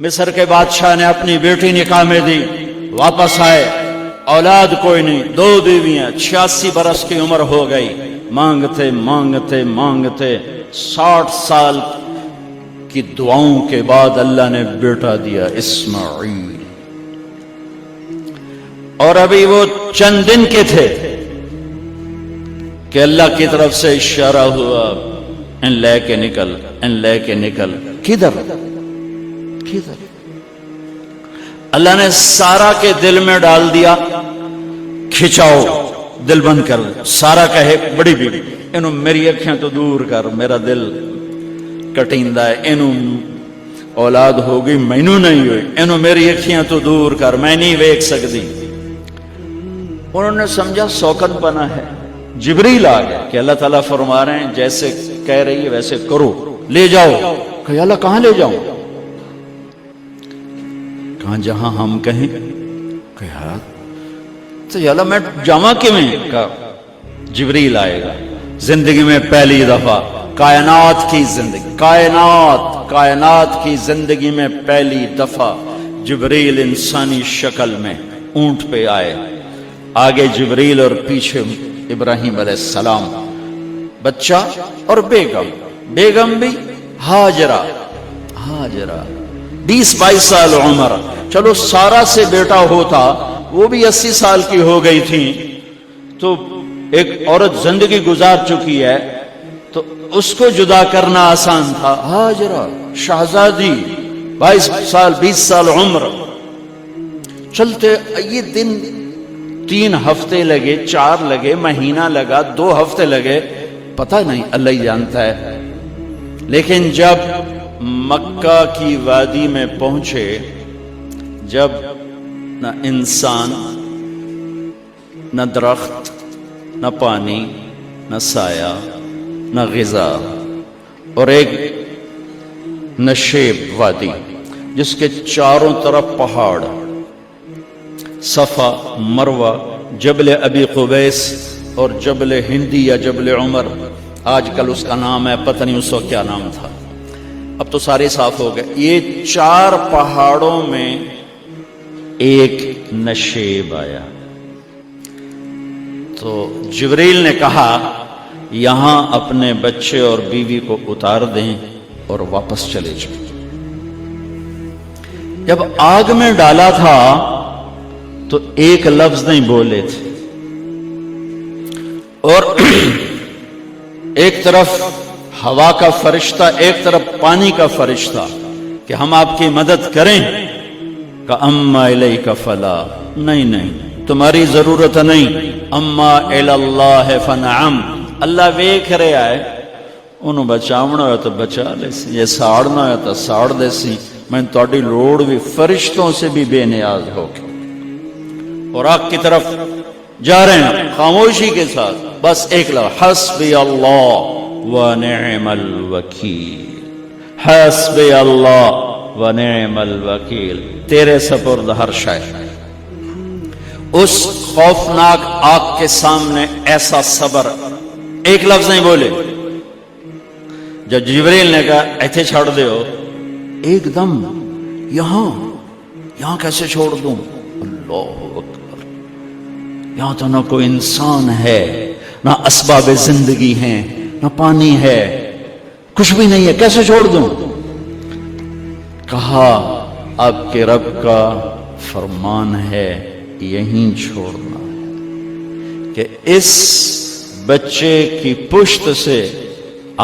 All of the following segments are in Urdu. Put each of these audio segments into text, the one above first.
مصر کے بادشاہ نے اپنی بیٹی نکاح میں دی، واپس آئے، اولاد کوئی نہیں، 2 بیویاں، 86 برس کی عمر ہو گئی، مانگتے مانگتے مانگتے 60 سال کی دعاؤں کے بعد اللہ نے بیٹا دیا، اسماعیل۔ اور ابھی وہ چند دن کے تھے کہ اللہ کی طرف سے اشارہ ہوا، ان لے کے نکل، ان لے کے نکل۔ کدھر؟ اللہ نے سارا کے دل میں ڈال دیا، کھچاؤ، دل بند کر۔ سارا کہے بڑی بیوی، انہوں میری اکھیاں تو دور کر، میرا دل کٹیندہ ہے، انہوں اولاد ہوگی مینوں نہیں ہوئی، انہوں میری اکھیاں تو دور کر، میں نہیں ویکھ سکتی۔ انہوں نے سمجھا سوکن پنا ہے۔ جبریل آ گیا کہ اللہ تعالیٰ فرما رہے ہیں جیسے کہہ رہی ہے ویسے کرو، لے جاؤ۔ کہ اللہ کہاں لے جاؤں؟ کہاں جہاں ہم کہیں۔ کہ تو یا اللہ میں جامع کیویں؟ کہا جبریل آئے گا زندگی میں پہلی دفعہ، کائنات کی زندگی، کائنات کی زندگی میں پہلی دفعہ جبریل انسانی شکل میں اونٹ پہ آئے، آگے جبریل اور پیچھے ابراہیم علیہ السلام، بچہ اور بیگم بھی ہاجرہ 20-22 سال عمر۔ چلو سارا سے بیٹا ہوتا، وہ بھی 80 سال کی ہو گئی تھی، تو ایک عورت زندگی گزار چکی ہے تو اس کو جدا کرنا آسان تھا۔ ہاجرہ شہزادی، 22 سال 20 سال عمر۔ چلتے یہ دن 3 ہفتے لگے، 4 لگے، مہینہ لگا، 2 ہفتے لگے، پتہ نہیں، اللہ ہی جانتا ہے۔ لیکن جب مکہ کی وادی میں پہنچے، جب نہ انسان، نہ درخت، نہ پانی، نہ سایہ، نہ غذا، اور ایک نشیب وادی جس کے چاروں طرف پہاڑ، صفا، مروہ، جبل ابی قبیس اور جبل ہندی یا جبل عمر، آج کل اس کا نام ہے، پتہ نہیں اس وقت کیا نام تھا، اب تو سارے صاف ہو گئے۔ یہ 4 پہاڑوں میں ایک نشیب آیا، تو جبریل نے کہا یہاں اپنے بچے اور بیوی کو اتار دیں اور واپس چلے جائیں۔ جب آگ میں ڈالا تھا تو ایک لفظ نہیں بولے تھے، اور ایک طرف ہوا کا فرشتہ، ایک طرف پانی کا فرشتہ کہ ہم آپ کی مدد کریں، کہ اما الیک فلا، نہیں تمہاری ضرورت نہیں، اما الاللہ فنعم، اللہ ویکھ رہا ہے، انہوں بچاونا ہو تو بچا لے سی، یہ ساڑنا ہو تو ساڑ دے سی، میں تہاڈی لوڑ بھی فرشتوں سے بھی بے نیاز ہو کے۔ اور آگ کی طرف جا رہے ہیں خاموشی کے ساتھ، بس ایک لفظ، حسبی اللہ ونعم الوکیل، حسبی اللہ ونعم الوکیل، تیرے سپرد ہر شے۔ اس خوفناک آگ کے سامنے ایسا صبر، ایک لفظ نہیں بولے۔ جب جبریل نے کہا ایتھے چھوڑ دے ہو، ایک دم یہاں کیسے چھوڑ دوں؟ اللہ اکبر، یہاں تو نہ کوئی انسان ہے، نہ اسباب زندگی ہیں، نہ پانی ہے، کچھ بھی نہیں ہے، کیسے چھوڑ دوں؟ کہا آپ کے رب کا فرمان ہے یہیں چھوڑنا ہے، کہ اس بچے کی پشت سے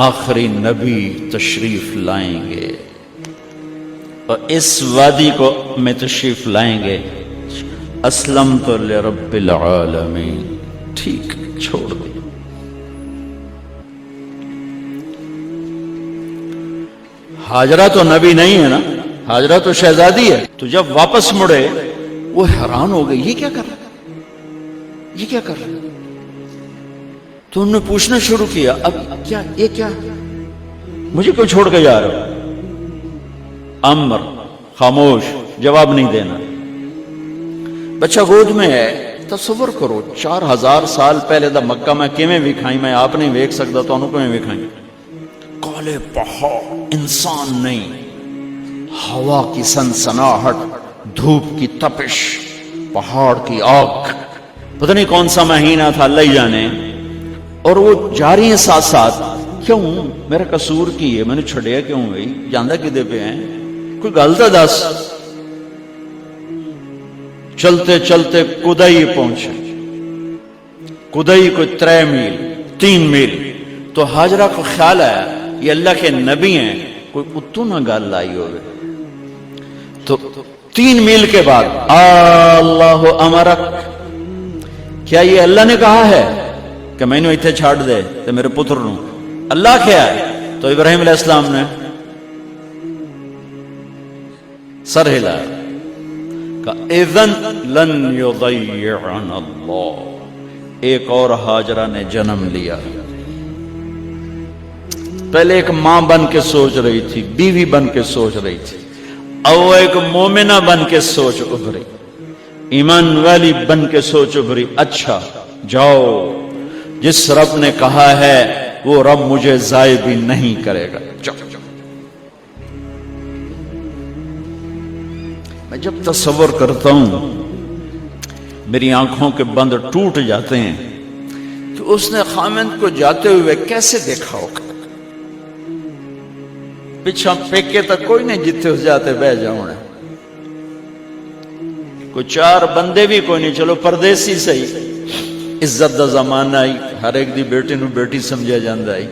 آخری نبی تشریف لائیں گے اور اس وادی کو میں تشریف لائیں گے۔ اسلمت لرب العالمین، ٹھیک چھوڑ دیں۔ ہاجرہ تو نبی نہیں ہے نا، ہاجرہ تو شہزادی ہے۔ تو جب واپس مڑے وہ حیران ہو گئی، یہ کیا کر رہا ہے، یہ کیا کر رہا ہے؟ تو انہوں نے پوچھنا شروع کیا، اب کیا، یہ کیا، مجھے کیوں چھوڑ کے جا رہا ہو؟ امر، خاموش، جواب نہیں دینا۔ بچہ گود میں ہے، تصور کرو 4000 سال پہلے دا مکہ میں کیویں وکھائی، میں آپ نہیں ویکھ سکتا تو انہوں کیویں وکھائی؟ کالے پہاڑ، انسان نہیں، ہوا کی سنسناہٹ، دھوپ کی تپش، پہاڑ کی آگ، پتہ نہیں کون سا مہینہ تھا اللہ ہی جانے، اور وہ جاری ہیں ساتھ ساتھ. کیوں میرا قصور کی ہے، میں نے چھڑیا کیوں بھائی، جاندہ کدے پہ ہیں، کوئی گل تو دس. چلتے چلتے کدئی پہنچے. کدئی کوئی 3 میل 3 میل. تو ہاجرہ کو خیال آیا یہ اللہ کے نبی ہیں، کوئی اتو نہ گل لائی ہوئے. تو 3 میل کے بعد اللہ امرک، کیا یہ اللہ نے کہا ہے کہ میں نے اتنے چھاڑ دے تو میرے پتر نو؟ اللہ کیا ہے؟ تو ابراہیم علیہ السلام نے سر ہلا کہ اذن لن یضیعنا اللہ. ایک اور ہاجرہ نے جنم لیا. پہلے ایک ماں بن کے سوچ رہی تھی، بیوی بن کے سوچ رہی تھی، اب وہ ایک مومنہ بن کے سوچ ابھری، ایمان والی بن کے سوچ ابھری. اچھا جاؤ، جس رب نے کہا ہے وہ رب مجھے ضائع بھی نہیں کرے گا. جاؤ. میں جب تصور کرتا ہوں میری آنکھوں کے بند ٹوٹ جاتے ہیں کہ اس نے خامند کو جاتے ہوئے کیسے دیکھا ہوگا. پچھا پیکے تک کوئی نہیں، جتنے ہو جاتے بہ جاؤں، کوئی 4 بندے بھی کوئی نہیں، چلو پردیسی صحیح. عزت دا زمانہ آئی، ہر ایک دی بیٹی نو بیٹی سمجھا جاندہ آئی،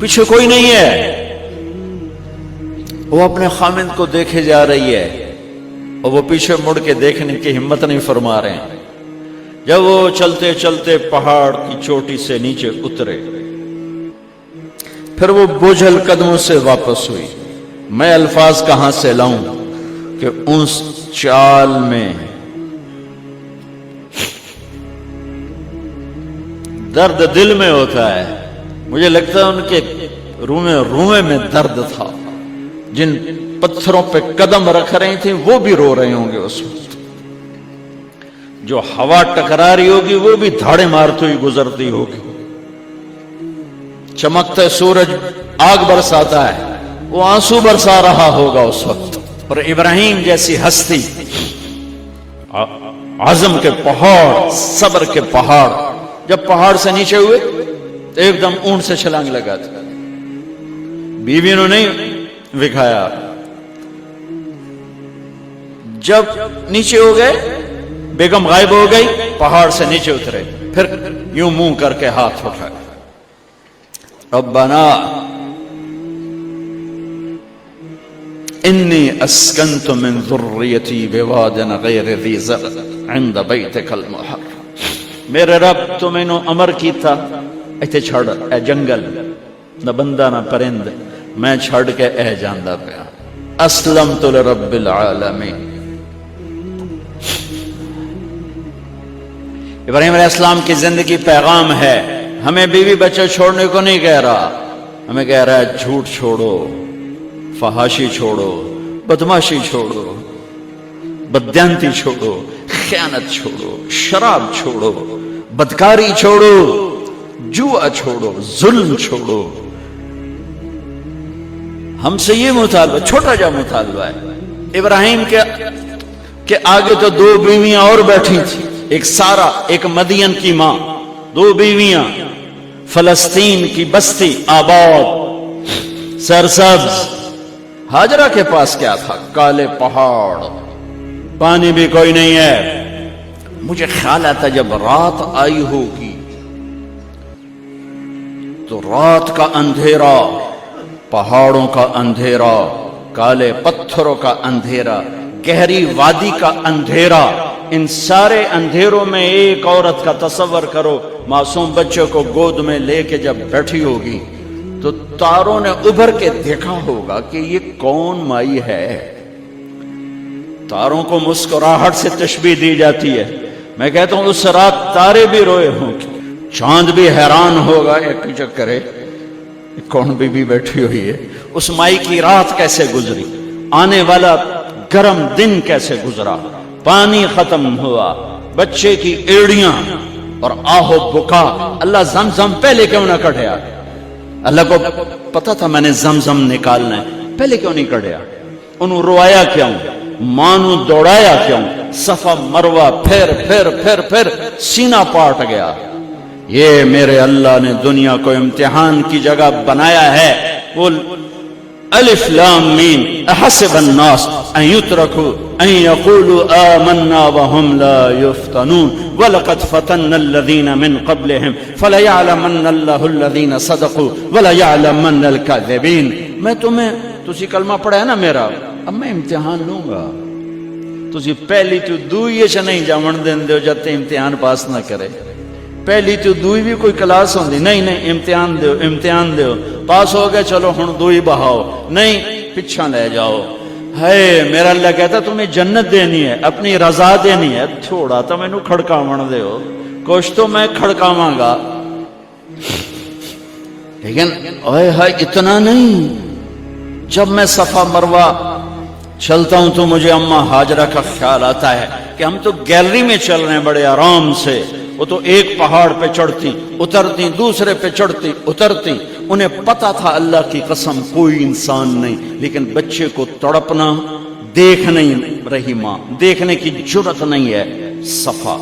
پیچھے کوئی نہیں ہے. وہ اپنے خامند کو دیکھے جا رہی ہے اور وہ پیچھے مڑ کے دیکھنے کی ہمت نہیں فرما رہے ہیں. جب وہ چلتے چلتے پہاڑ کی چوٹی سے نیچے اترے، پھر وہ بوجھل قدموں سے واپس ہوئی. میں الفاظ کہاں سے لاؤں کہ اس چال میں درد دل میں ہوتا ہے. مجھے لگتا ہے ان کے رومے میں درد تھا. جن پتھروں پہ قدم رکھ رہی تھی وہ بھی رو رہے ہوں گے اس وقت. جو ہوا ٹکرا رہی ہوگی وہ بھی دھاڑے مارتی ہوئی گزرتی ہوگی. چمکتے سورج آگ برساتا ہے، وہ آنسو برسا رہا ہوگا اس وقت. اور ابراہیم جیسی ہستی، عزم کے پہاڑ، صبر کے پہاڑ، جب پہاڑ سے نیچے ہوئے تو ایک دم اونٹ سے چھلانگ لگا تھا. بیوی نے نہیں دکھایا. جب نیچے ہو گئے، بیگم غائب ہو گئی، پہاڑ سے نیچے اترے، پھر یوں منہ کر کے ہاتھ اٹھائے، ربنا انی اسکنت من ذریتی بواد غیر ذی زرع عند بیتک المحرم. میرے رب تو میں نے امر کی تھا ایتھے چھڑ، اے جنگل، نہ بندہ نہ پرند، میں چھڑ کے اے جاندہ پیا. اسلمت لرب العالمین. ابراہیم علیہ السلام کی زندگی پیغام ہے. ہمیں بیوی بچے چھوڑنے کو نہیں کہہ رہا، ہمیں کہہ رہا ہے جھوٹ چھوڑو، فحاشی چھوڑو، بدماشی چھوڑو، بددیانتی چھوڑو، خیانت چھوڑو، شراب چھوڑو، بدکاری چھوڑو، جوا چھوڑو، ظلم چھوڑو. ہم سے یہ مطالبہ، چھوٹا جا مطالبہ ہے. ابراہیم کے آگے تو 2 بیویاں اور بیٹھی تھی، ایک سارا، ایک مدین کی ماں، 2 بیویاں. فلسطین کی بستی آباد، سرسبز. ہاجرہ کے پاس کیا تھا؟ کالے پہاڑ، پانی بھی کوئی نہیں ہے. مجھے خیال آتا جب رات آئی ہوگی تو رات کا اندھیرا، پہاڑوں کا اندھیرا، کالے پتھروں کا اندھیرا، گہری وادی کا اندھیرا، ان سارے اندھیروں میں ایک عورت کا تصور کرو، معصوم بچے کو گود میں لے کے جب بیٹھی ہوگی تو تاروں نے ابھر کے دیکھا ہوگا کہ یہ کون مائی ہے. تاروں کو مسکراہٹ سے تشبیہ دی جاتی ہے. میں کہتا ہوں اس رات تارے بھی روئے ہوں گے، چاند بھی حیران ہوگا، ایک چکرے کون بی بی بیٹھی ہوئی ہے. اس مائی کی رات کیسے گزری، آنے والا گرم دن کیسے گزرا، پانی ختم ہوا، بچے کی ایڑیاں اور آہو بکا. اللہ زمزم پہلے کیوں نہ کٹھیا؟ اللہ کو پتا تھا میں نے زمزم نکالنا ہے. پہلے کیوں نہیں کڑیا؟ انہوں روایا کیوں؟ مانو دوڑایا کیوں؟ صفا مروہ پھر پھر پھر پھر سینہ پاٹ گیا۔ یہ میرے اللہ نے دنیا کو امتحان کی جگہ بنایا ہے۔ قل الف لام میم احسب الناس ان يتركوا ان يقولوا آمنا وهم لا يفتنون ولقد فتنا الذين من قبلهم فليعلمن الله الذين صدقوا وليعلمن الكاذبين۔ میں تمہیں تسی کلمہ پڑھا ہے نا میرا، اب میں امتحان لوں گا، تسی پہلی تو دوئی چ نہیں جاون دین دیو جب تے امتحان پاس نہ کرے۔ پہلی تو دوئی بھی کوئی کلاس ہوندی نہیں، نہیں امتحان دیو امتحان دیو، پاس ہو گئے چلو ہن دوئی بہاؤ، نہیں پچھا لے جاؤ۔ ہے میرا اللہ کہتا تمہیں جنت دینی ہے، اپنی رضا دینی ہے، تھوڑا تو مینوں کھڑکاون دیو، کچھ تو میں کھڑکاواں گا، لیکن اوئے ہائے اتنا نہیں۔ جب میں صفا مروہ چلتا ہوں تو مجھے اماں ہاجرہ کا خیال آتا ہے کہ ہم تو گیلری میں چل رہے ہیں بڑے آرام سے، وہ تو ایک پہاڑ پہ چڑھتی اترتی، دوسرے پہ چڑھتی اترتی، انہیں پتا تھا اللہ کی قسم کوئی انسان نہیں، لیکن بچے کو تڑپنا دیکھ نہیں رہی ماں، دیکھنے کی جرت نہیں ہے۔ صفا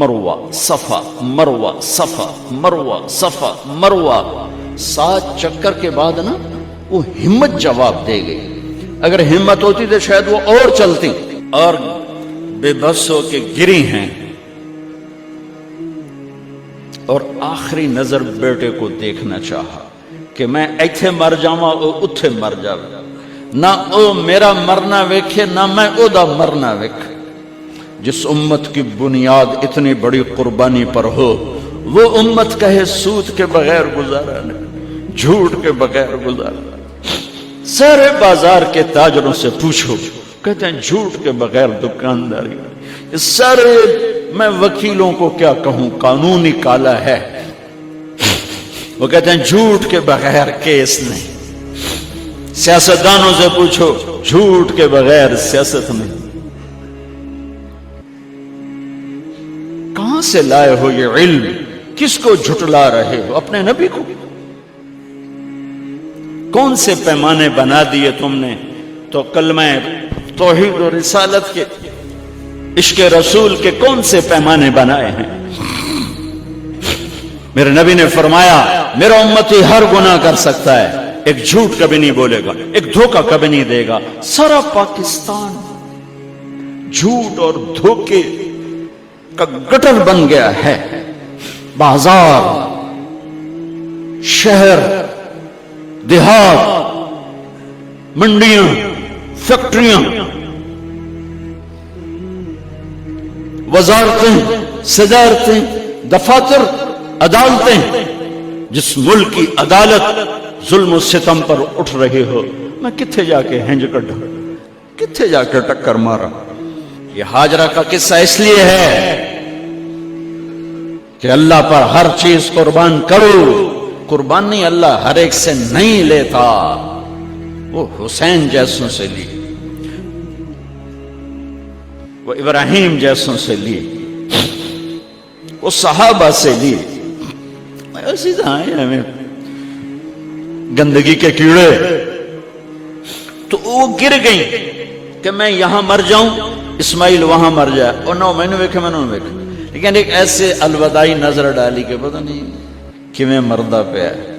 مروہ صفا مروہ صفا مروہ صفا مروہ، 7 چکر کے بعد نا وہ ہمت جواب دے گئی۔ اگر ہمت ہوتی تو شاید وہ اور چلتی، اور بے بس ہو کے گری ہیں، اور آخری نظر بیٹے کو دیکھنا چاہا کہ میں ایتھے مر جاواں او اتھے مر جاوے، نہ او میرا مرنا ویکھے نہ میں او دا مرنا ویکھ۔ جس امت کی بنیاد اتنی بڑی قربانی پر ہو، وہ امت کہے سود کے بغیر گزارا نہیں، جھوٹ کے بغیر گزارا۔ سارے بازار کے تاجروں سے پوچھو، کہتے ہیں جھوٹ کے بغیر دکانداری۔ سارے میں وکیلوں کو کیا کہوں، قانونی کالا ہے، وہ کہتے ہیں جھوٹ کے بغیر کیس نہیں۔ سیاستدانوں سے پوچھو، جھوٹ کے بغیر سیاست نہیں۔ کہاں سے لائے ہو یہ علم؟ کس کو جھٹلا رہے ہو؟ اپنے نبی کو؟ کون سے پیمانے بنا دیے تم نے؟ تو کلمہ توحید و رسالت کے، عشق رسول کے کون سے پیمانے بنائے ہیں؟ میرے نبی نے فرمایا میرا امتی ہر گناہ کر سکتا ہے، ایک جھوٹ کبھی نہیں بولے گا، ایک دھوکہ کبھی نہیں دے گا۔ سارا پاکستان جھوٹ اور دھوکے کا گٹر بن گیا ہے۔ بازار، شہر، دیہات، منڈیاں، فیکٹریاں، وزارتیں، صدارتیں، دفاتر، عدالتیں، جس ملک کی عدالت ظلم و ستم پر اٹھ رہے ہو، میں کتھے جا کے ہنج کڈا، کتھے جا کے ٹکر مارا۔ یہ ہاجرہ کا قصہ اس لیے ہے کہ اللہ پر ہر چیز قربان کرو۔ قربان نہیں، اللہ ہر ایک سے نہیں لیتا، وہ حسین جیسوں سے لی، وہ ابراہیم جیسوں سے لی، وہ صحابہ سے لی۔ ایسی طرح ہمیں گندگی کے کیڑے، تو وہ گر گئیں کہ میں یہاں مر جاؤں، اسماعیل وہاں مر جائے، اور نو میں نے ویکھے میں نے ویکھے، لیکن ایک ایسے الوداعی نظر ڈالی کہ پتہ نہیں کہ میں مردہ پہ ہے۔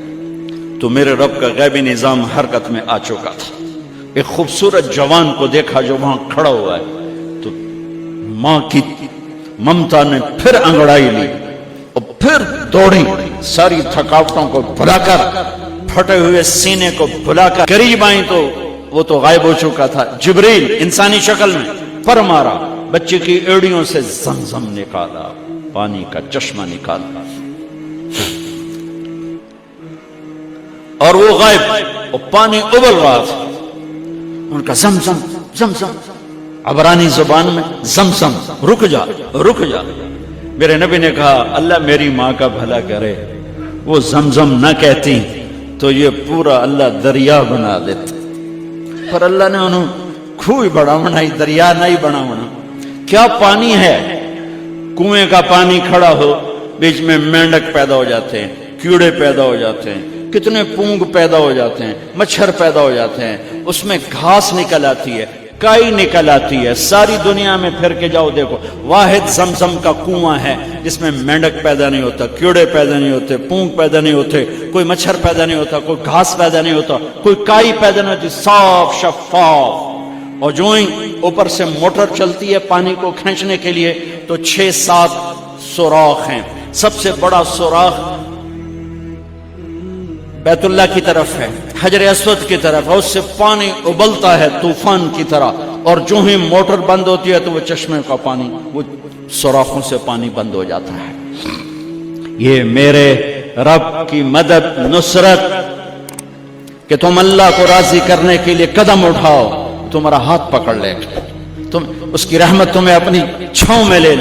تو میرے رب کا غیبی نظام حرکت میں آ چکا تھا۔ ایک خوبصورت جوان کو دیکھا جو وہاں کھڑا ہوا ہے، تو ماں کی ممتا نے پھر انگڑائی لی اور پھر دوڑی، ساری تھکاوٹوں کو بھلا کر، پھٹے ہوئے سینے کو بھلا کر قریب آئیں تو وہ تو غائب ہو چکا تھا۔ جبریل انسانی شکل میں پر مارا، بچے کی ایڑیوں سے زمزم نکالا، پانی کا چشمہ نکالا، اور وہ غائب، اور پانی ابل رہا تھا۔ ان کا زمزم زمزم، عبرانی زبان میں زمزم، رک جا رک جا۔ میرے نبی نے کہا اللہ میری ماں کا بھلا کرے، وہ زمزم نہ کہتی تو یہ پورا اللہ دریا بنا دیتا، پر اللہ نے انہوں کھوئی بڑا بنائی، دریا نہیں بنا بنا۔ کیا پانی ہے؟ کنویں کا پانی کھڑا ہو، بیچ میں مینڈک پیدا ہو جاتے ہیں، کیڑے پیدا ہو جاتے ہیں، کتنے پونگ پیدا ہو جاتے ہیں، مچھر پیدا ہو جاتے ہیں، اس میں گھاس نکل آتی ہے، کائی نکل آتی ہے، ساری دنیا میں پھر کے جاؤ دیکھو، واحد زمزم کا کنواں ہے جس میں مینڈک پیدا نہیں ہوتا، کیڑے پیدا نہیں ہوتے، پونگ پیدا نہیں ہوتے، کوئی مچھر پیدا نہیں ہوتا، کوئی گھاس پیدا نہیں ہوتا، کوئی کائی پیدا نہیں ہوتی، صاف شفاف. اور جو ہی اوپر سے موٹر چلتی ہے پانی کو کھینچنے کے لیے تو 6-7 سوراخ ہیں. سب سے بڑا سوراخ بیت اللہ کی طرف ہے، حجر اسود کی طرف، اور اس سے پانی ابلتا ہے طوفان کی طرح، اور جو ہی موٹر بند ہوتی ہے تو وہ چشمے کا پانی، وہ سوراخوں سے پانی بند ہو جاتا ہے. یہ میرے رب کی مدد، نصرت، کہ تم اللہ کو راضی کرنے کے لیے قدم اٹھاؤ، تمہارا ہاتھ پکڑ لے، تم اس کی رحمت تمہیں اپنی چھاؤں میں لے